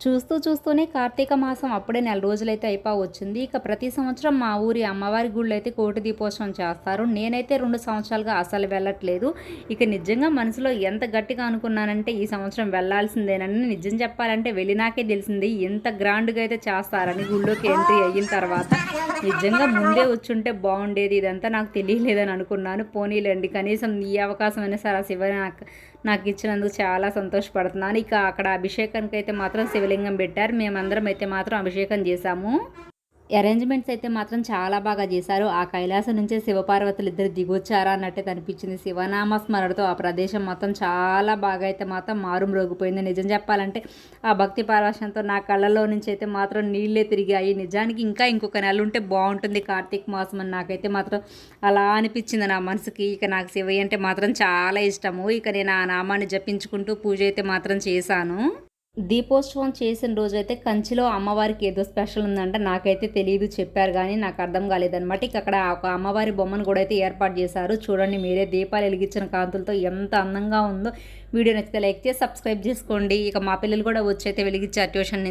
చూస్తూనే కార్తీక మాసం అప్పుడే నెల రోజులైతే అయిపోవచ్చింది. ఇక ప్రతి సంవత్సరం మా ఊరి అమ్మవారి గుళ్ళో అయితే కోటి దీపోత్సవం చేస్తారు. నేనైతే 2 సంవత్సరాలుగా అసలు వెళ్ళట్లేదు. ఇక నిజంగా మనసులో ఎంత గట్టిగా అనుకున్నానంటే ఈ సంవత్సరం వెళ్ళాల్సిందేనని. నిజం చెప్పాలంటే వెళ్ళినాకే తెలిసింది ఎంత గ్రాండ్‌గా అయితే చేస్తారని గుళ్ళోకి ఎంట్రీ అయిన తర్వాత. నిజంగా ముందే వచ్చుంటే బాగుండేది, ఇదంతా నాకు తెలియలేదని అనుకున్నాను. పోనీలెండి, కనీసం ఈ అవకాశమైనా సరే ఆ శివ నాకు ఇచ్చినందుకు చాలా సంతోషపడుతున్నాను. ఇక అక్కడ అభిషేకానికి అయితే మాత్రం శివలింగం పెట్టారు. మేమందరం అయితే మాత్రం అభిషేకం చేశాము. అరేంజ్మెంట్స్ అయితే మాత్రం చాలా బాగా చేశారు. ఆ కైలాసం నుంచే శివపార్వతులు ఇద్దరు దిగొచ్చారా అన్నట్టయితే అనిపించింది. శివనామ స్మరణతో ఆ ప్రదేశం మొత్తం చాలా బాగా అయితే మాత్రం మారుమ్రోగిపోయింది. నిజం చెప్పాలంటే ఆ భక్తి పారవశ్యంతో నా కళ్ళలో నుంచి అయితే మాత్రం నీళ్ళే తిరిగాయి. నిజానికి ఇంకా ఇంకొక నెల ఉంటే బాగుంటుంది కార్తీక మాసం అని నాకైతే మాత్రం అలా అనిపించింది నా మనసుకి. ఇక నాకు శివయ్య అంటే మాత్రం చాలా ఇష్టము. ఇక నేను ఆ నామాన్ని జపించుకుంటూ పూజ అయితే మాత్రం చేశాను. దీపోత్సవం చేసిన రోజైతే కంచిలో అమ్మవారికి ఏదో స్పెషల్ ఉందంట. నాకైతే తెలియదు, చెప్పారు కానీ నాకు అర్థం కాలేదనమాట. ఇక అక్కడ ఒక అమ్మవారి బొమ్మను కూడా అయితే ఏర్పాటు చేశారు. చూడండి మీరే, దీపాలు వెలిగించిన కాంతులతో ఎంత అందంగా ఉందో. వీడియో నచ్చితే లైక్ చేసి సబ్స్క్రైబ్ చేసుకోండి. ఇక మా పిల్లలు కూడా వచ్చి అయితే వెలిగించారు ట్యూషన్ నుంచి.